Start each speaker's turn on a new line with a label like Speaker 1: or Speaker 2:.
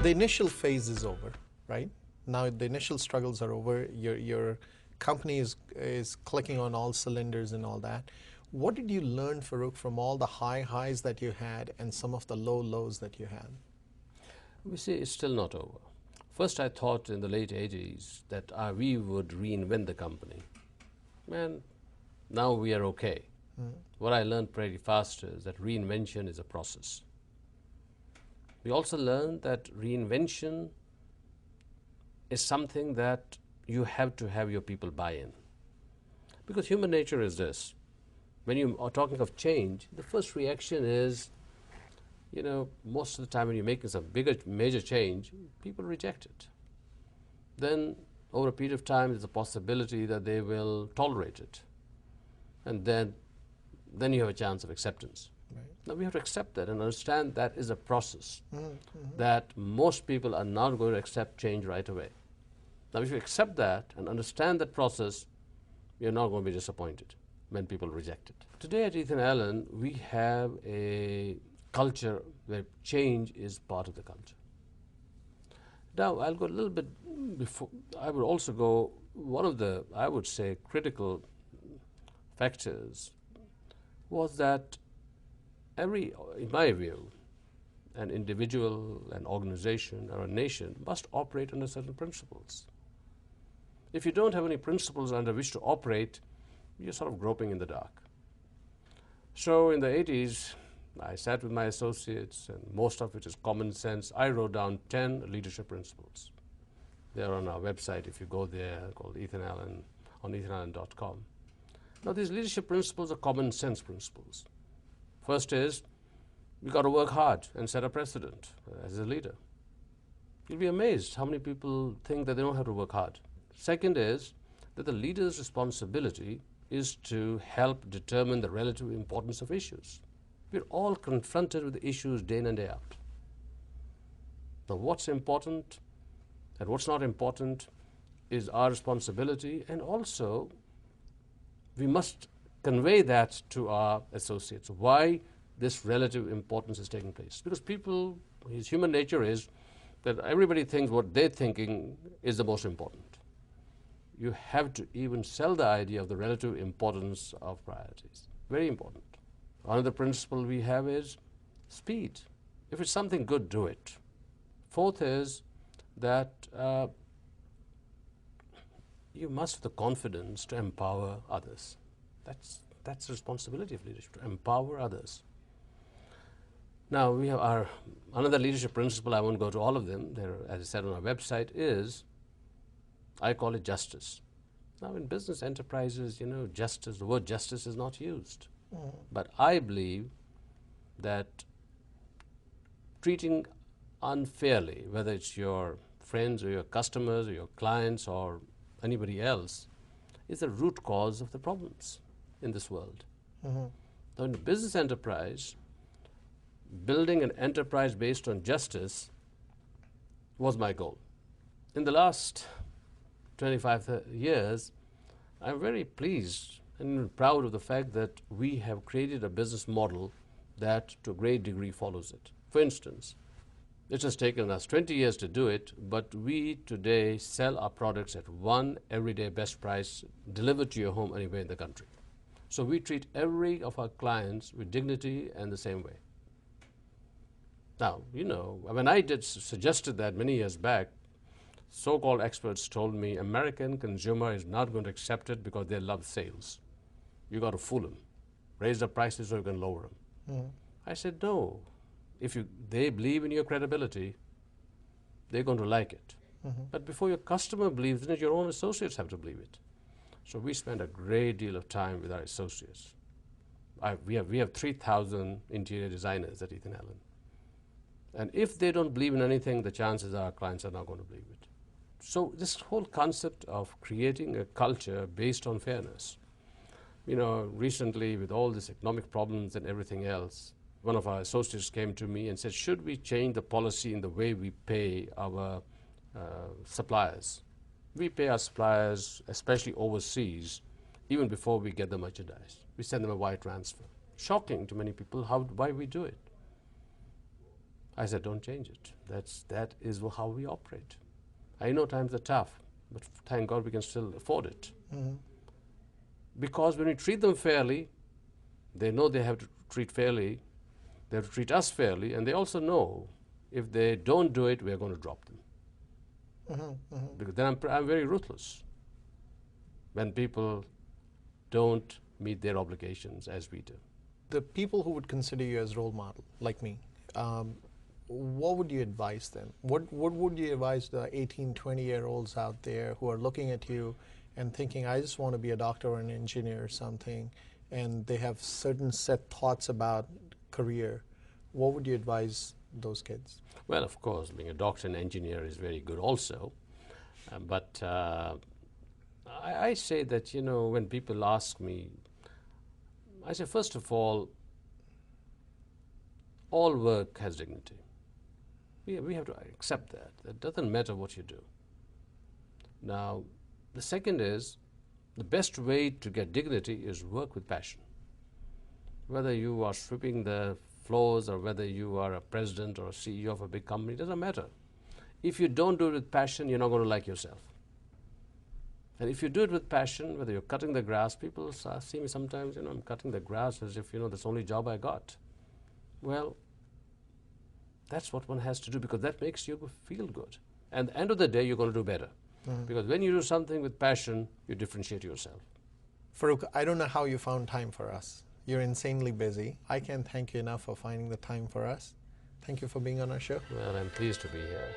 Speaker 1: The initial phase is over, right? Now the initial struggles are over. Your company is clicking on all cylinders and all that. What did you learn, Farooq, from all the high highs that you had and some of the low lows that you had?
Speaker 2: We see it's still not over. First, I thought in the late 80s that we would reinvent the company. And now we are okay. What I learned pretty fast is that reinvention is a process. We also learned that reinvention is something that you have to have your people buy in. Because human nature is this. When you are talking of change, the first reaction is, you know, most of the time when you're making some bigger, major change, people reject it. Then, over a period of time, there's a possibility that they will tolerate it. And then you have a chance of acceptance.
Speaker 1: Right.
Speaker 2: Now, we have to accept that and understand that is a process, that most people are not going to accept change right away. Now, if you accept that and understand that process, you're not going to be disappointed when people reject it. Today at Ethan Allen, we have a culture where change is part of the culture. Now, I'll go a little bit before. I would also go, one of the, I would say, critical factors was that in my view, an individual, an organization, or a nation must operate under certain principles. If you don't have any principles under which to operate, you're sort of groping in the dark. So in the 80s, I sat with my associates, and most of it is common sense. I wrote down 10 leadership principles. They're on our website if you go there, called Ethan Allen, on ethanallen.com. Now, these leadership principles are common sense principles. First is, you've got to work hard and set a precedent as a leader. You'll be amazed how many people think that they don't have to work hard. Second is that the leader's responsibility is to help determine the relative importance of issues. We're all confronted with issues day in and day out. Now, what's important and what's not important is our responsibility, and also we must convey that to our associates, why this relative importance is taking place. Because people, his human nature is that everybody thinks what they're thinking is the most important. You have to even sell the idea of the relative importance of priorities. Very important. Another principle we have is speed. If it's something good, do it. Fourth is that you must have the confidence to empower others. That's the responsibility of leadership, to empower others. Now, we have our another leadership principle. I won't go to all of them. There, as I said on our website, is I call it justice. Now, in business enterprises, you know, justice, the word justice is not used. But I believe that treating unfairly, whether it's your friends or your customers or your clients or anybody else, is the root cause of the problems in this world. Now, in a business enterprise, building an enterprise based on justice was my goal. In the last 25 years, I'm very pleased and proud of the fact that we have created a business model that to a great degree follows it. For instance, it has taken us 20 years to do it, but we today sell our products at one everyday best price delivered to your home anywhere in the country. So we treat every of our clients with dignity and the same way. Now, you know, when I suggested that many years back, so-called experts told me American consumer is not going to accept it because they love sales. You got to fool them. Raise the prices so you can lower them. I said, no. If they believe in your credibility, they're going to like it. But before your customer believes in it, your own associates have to believe it. So we spend a great deal of time with our associates. We have 3,000 interior designers at Ethan Allen. And if they don't believe in anything, the chances are our clients are not going to believe it. So this whole concept of creating a culture based on fairness. You know, recently with all these economic problems and everything else, one of our associates came to me and said, should we change the policy in the way we pay our suppliers? We pay our suppliers, especially overseas, even before we get the merchandise. We send them a wire transfer. Shocking to many people why we do it. I said, don't change it. That is how we operate. I know times are tough, but thank God we can still afford it. Because when we treat them fairly, they know they have to treat fairly, they have to treat us fairly, and they also know if they don't do it, we're going to drop them. Because then I'm very ruthless when people don't meet their obligations as we do.
Speaker 1: The people who would consider you as role model, like me, what would you advise them? What would you advise the 18, 20-year-olds out there who are looking at you and thinking, I just want to be a doctor or an engineer or something, and they have certain set thoughts about career? What would you advise those kids?
Speaker 2: Well, of course, being a doctor and engineer is very good also. But I say that, you know, when people ask me, I say, first of all work has dignity. We have to accept that. It doesn't matter what you do. Now, the second is, the best way to get dignity is work with passion. Whether you are sweeping the floors or whether you are a president or a CEO of a big company, it doesn't matter. If you don't do it with passion, you're not going to like yourself. And if you do it with passion, whether you're cutting the grass, people see me sometimes, you know, I'm cutting the grass as if, you know, that's the only job I got. Well, that's what one has to do, because that makes you feel good. And at the end of the day, you're going to do better. Because when you do something with passion, you differentiate yourself.
Speaker 1: Farooq, I don't know how you found time for us. You're insanely busy. I can't thank you enough for finding the time for us. Thank you for being on our show.
Speaker 2: Well, I'm pleased to be here.